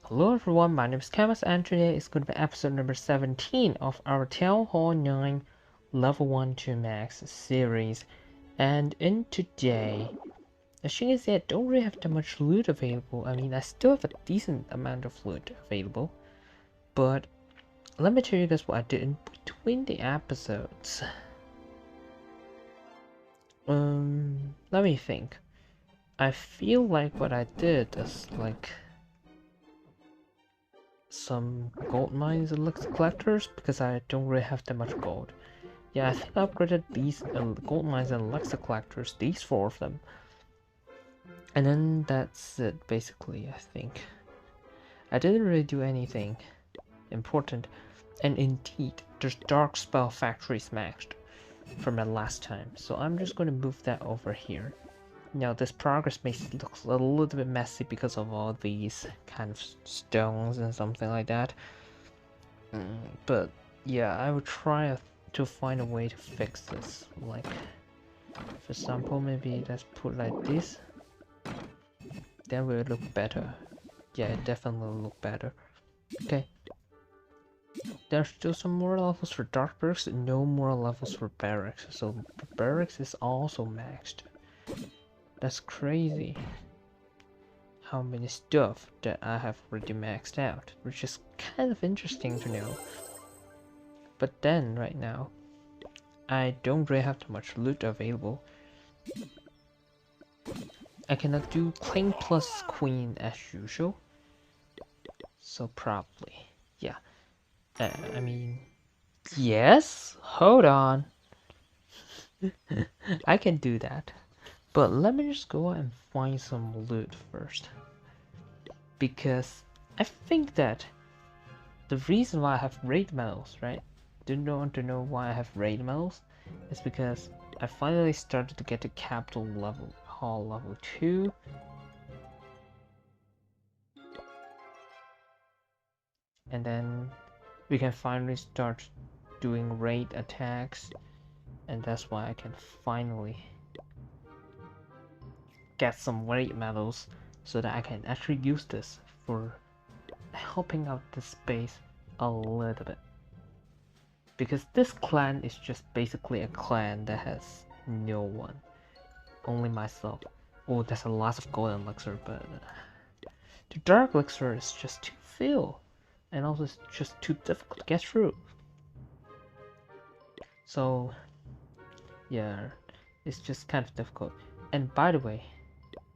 Hello everyone, my name is Camus and today is going to be episode number 17 of our TH9 Lv1 to Max series. And in today, as you can see, I don't really have that much loot available. I mean, I still have a decent amount of loot available, but let me tell you guys what I did in between the episodes. Let me think. I feel like what I did is like some gold mines and elixir collectors because I don't really have that much gold. Yeah, I think I upgraded these gold mines and elixir collectors, these 4 of them. And then that's it basically, I think. I didn't really do anything important. And indeed, there's Dark Spell Factory smashed from the last time. So I'm just going to move that over here. Now this progress may look a little bit messy because of all these kind of stones and something like that. But yeah, I would try to find a way to fix this. Like, for example, maybe let's put like this. Then will look better. Yeah, it definitely will look better. Okay. There's still some more levels for Dark Barracks, no more levels for Barracks. So Barracks is also maxed. That's crazy. How many stuff that I have already maxed out, which is kind of interesting to know. But then right now, I don't really have that much loot available. I cannot do King plus Queen as usual. So probably, yeah. I mean, yes? Hold on. I can do that. But let me just go and find some loot first. Because I think that the reason why I have raid medals, right? Do you want to know why I have raid medals? It's because I finally started to get to capital level, hall level 2. And then we can finally start doing raid attacks. And that's why I can finally get some raid medals so that I can actually use this for helping out this base a little bit. Because this clan is just basically a clan that has no one. Only myself. Oh, there's a lot of gold elixir, but the dark elixir is just too few. And also it's just too difficult to get through. So yeah, it's just kind of difficult. And by the way,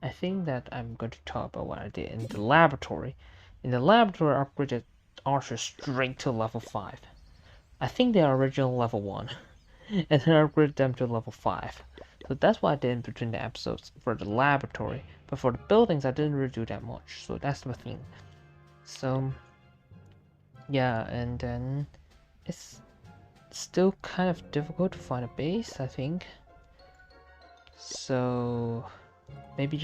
I think that I'm going to talk about what I did in the laboratory. In the laboratory, I upgraded archers straight to level 5. I think they are original level 1. And then I upgraded them to level 5. So that's what I did in between the episodes for the laboratory. But for the buildings, I didn't really do that much. So that's the thing. So yeah, and then it's still kind of difficult to find a base, I think. So maybe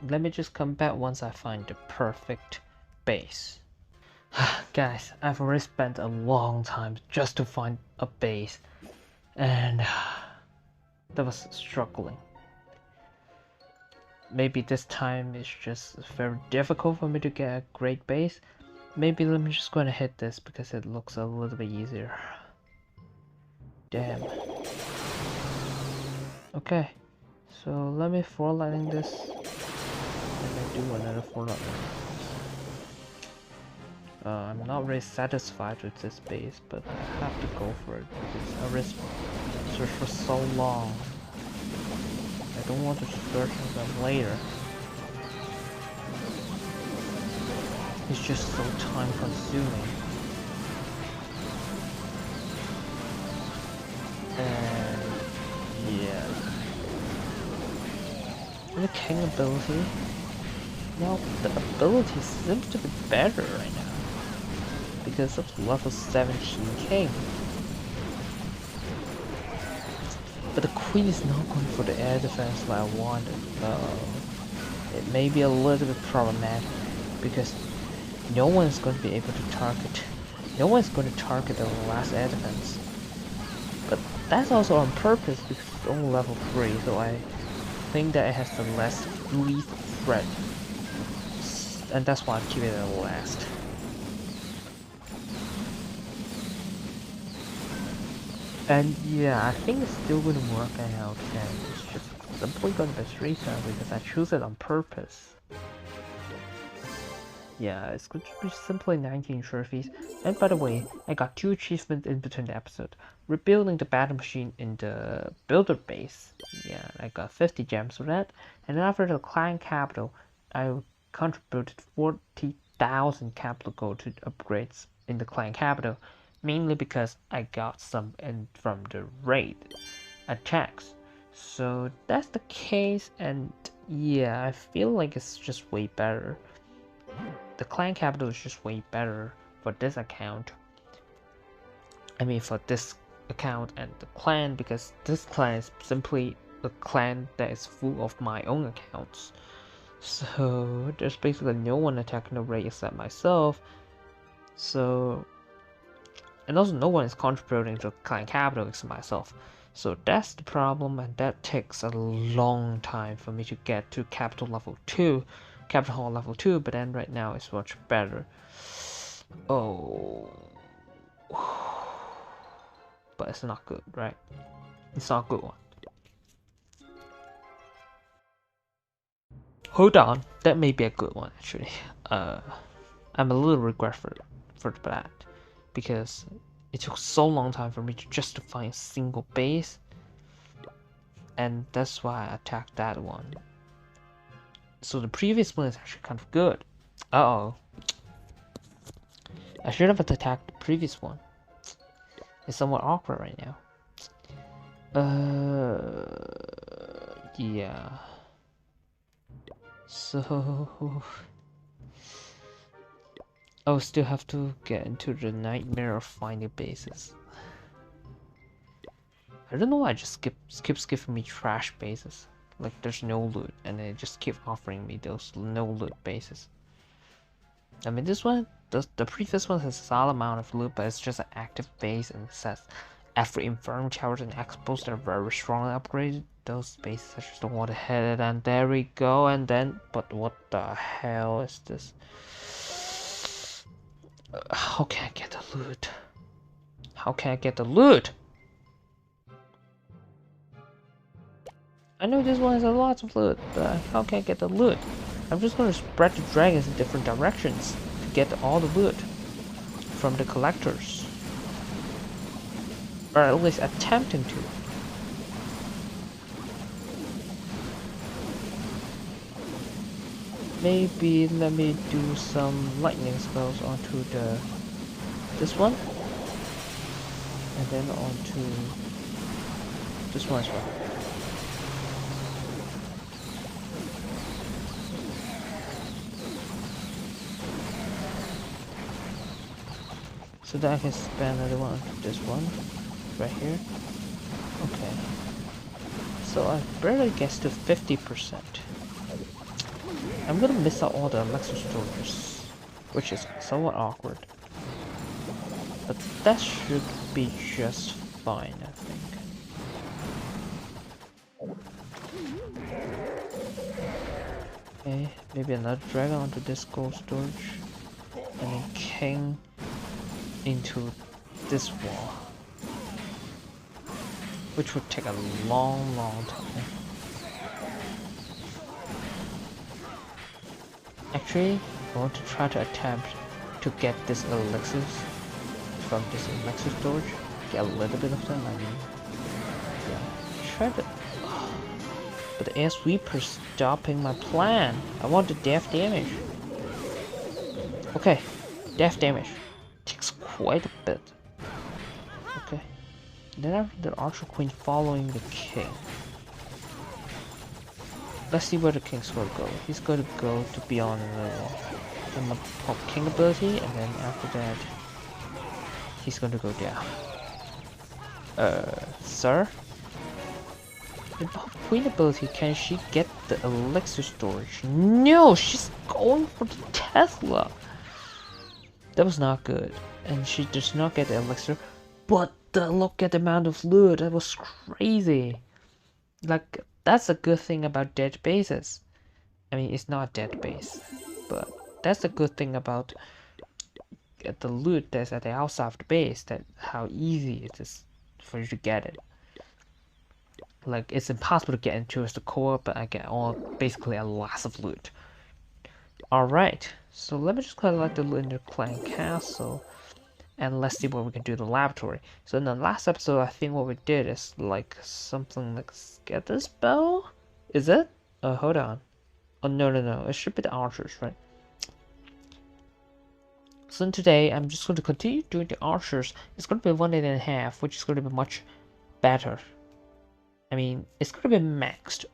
let me just come back once I find the perfect base. Guys, I've already spent a long time just to find a base, and that was struggling. Maybe this time it's just very difficult for me to get a great base. Maybe let me just go and hit this because it looks a little bit easier. Damn. Okay, so let me formatting this and then do another formatting. I'm not really satisfied with this base, but I have to go for it because I risked search for so long. I don't want to search for them later. It's just so time consuming. And yeah. And the king ability. Well, the ability seems to be better right now. Because of level 17 king. But the queen is not going for the air defense like I wanted. It may be a little bit problematic because no one is going to be able to target. No one is going to target the last air defense. But that's also on purpose because it's only level 3, so I think that it has the least threat and that's why I keep it at last. And yeah, I think it's still gonna work out, and it's just simply gonna be 3-star because I choose it on purpose. Yeah, it's going to be simply 19 trophies. And by the way, I got 2 achievements in between the episode. Rebuilding the battle machine in the builder base. Yeah, I got 50 gems for that. And after the clan capital, I contributed 40,000 capital gold to upgrades in the clan capital. Mainly because I got some in from the raid attacks. So that's the case, and yeah, I feel like it's just way better. The clan capital is just way better for this account. I mean for this account and the clan, because this clan is simply a clan that is full of my own accounts. So there's basically no one attacking the raid except myself. So, and also no one is contributing to clan capital except myself. So that's the problem, and that takes a long time for me to get to capital level 2. Capital Hall level 2, but then right now it's much better. Oh. But it's not good, right? It's not a good one. Hold on, that may be a good one actually. I'm a little regretful for that, because it took so long time for me to justify a single base, and that's why I attacked that one. So the previous one is actually kind of good. Uh-oh. I should have attacked the previous one. It's somewhat awkward right now. Yeah. So I'll still have to get into the nightmare of finding bases. I don't know why it just keeps giving me trash bases. Like there's no loot, and they just keep offering me those no loot bases. I mean, this one, the previous one has a solid amount of loot, but it's just an active base, and it says every infirm towers and exposed are very strongly upgraded. Those bases I just don't want to hit it, and there we go. And then, but what the hell is this? How can I get the loot? How can I get the loot? I know this one has a lot of loot, but how can I get the loot? I'm just gonna spread the dragons in different directions to get all the loot from the collectors. Or at least attempting to. Maybe let me do some lightning spells onto this one. And then onto this one as well. So that I can spend another one onto this one, right here. Okay. So I barely gets to 50%. I'm gonna miss out all the elixir storages, which is somewhat awkward. But that should be just fine, I think. Okay, maybe another dragon onto this gold storage, and then king into this wall, which would take a long time. Actually, I want to try to attempt to get this elixirs from this elixir storage. Get a little bit of them, I mean. Yeah, try to. But the air sweeper's stopping my plan. I want the death damage. Okay, death damage. Takes quite a bit. Okay. Then after the Archer Queen following the king. Let's see where the king's going to go. He's going to go to beyond the pop king ability, and then after that, he's going to go down. Sir? The pop queen ability, can she get the elixir storage? No, she's going for the Tesla. That was not good. And she does not get the elixir, but look at the amount of loot. That was crazy. Like, that's a good thing about dead bases. I mean, it's not a dead base, but that's the good thing about the loot that's at the outside of the base, that how easy it is for you to get it. Like, it's impossible to get into as the core, but I get basically a lot of loot. Alright, so let me just collect the loot in the clan castle, and let's see what we can do in the laboratory. So in the last episode, I think what we did is like something like get this bow? Is it? Hold on. Oh, no, it should be the archers, right? So today, I'm just going to continue doing the archers. It's going to be 1.5, which is going to be much better. I mean, it's going to be maxed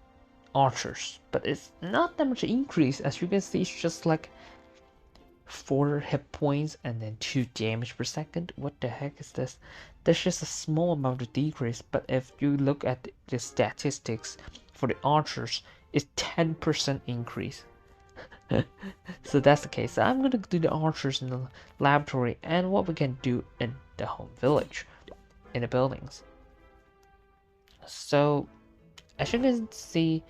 archers, but it's not that much increase. As you can see, it's just like 4 hit points and then 2 damage per second. What the heck is this? There's just a small amount of decrease, but if you look at the statistics for the archers, it's 10% increase. So that's the case. So I'm going to do the archers in the laboratory and what we can do in the home village, in the buildings. So as you can see,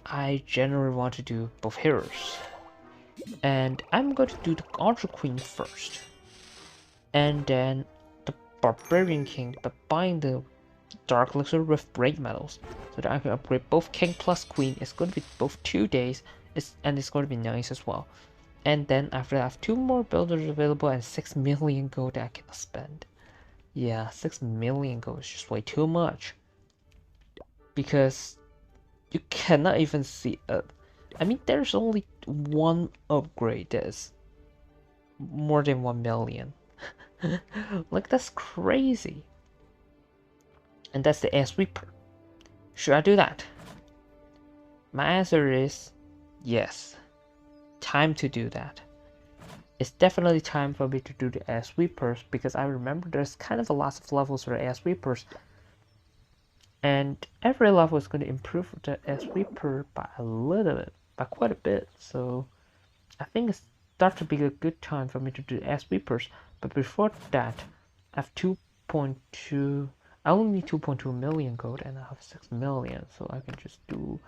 I generally want to do both heroes. And I'm going to do the Archer Queen first. And then the Barbarian King by buying the Dark Elixir with Break Metals. So that I can upgrade both King plus Queen. It's going to be both 2 days. And it's going to be nice as well. And then after that, I have 2 more builders available and 6 million gold that I can spend. Yeah, 6 million gold is just way too much. Because you cannot even see I mean, there's only one upgrade that's more than 1 million. Like, that's crazy. And that's the Air Sweeper. Should I do that? My answer is yes. Time to do that. It's definitely time for me to do the Air Sweepers, because I remember there's kind of a lot of levels for the Air Sweepers. And every level is going to improve the Air Sweeper by a little bit, by quite a bit. So I think it's starts to be a good time for me to do Air Sweepers. But before that, I have 2.2. I only need 2.2 million gold, and I have 6 million, so I can just do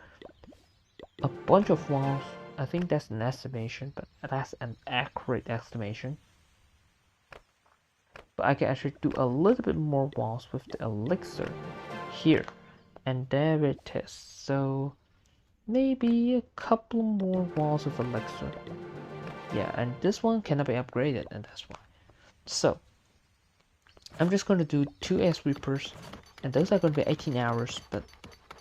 a bunch of walls. I think that's an estimation, but that's an accurate estimation. But I can actually do a little bit more walls with the elixir here, and there it is. So maybe a couple more walls of elixir. Yeah, and this one cannot be upgraded, and that's why. So I'm just going to do 2 Air Sweepers, and those are going to be 18 hours. But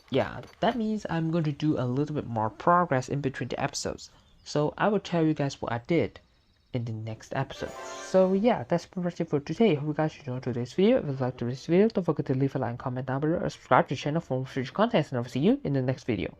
yeah, that means I'm going to do a little bit more progress in between the episodes. So I will tell you guys what I did in the next episode. So yeah, that's pretty much it for today. Hope you guys enjoyed today's video. If you liked today's video, don't forget to leave a like and comment down below, or subscribe to the channel for more future content, and I'll see you in the next video.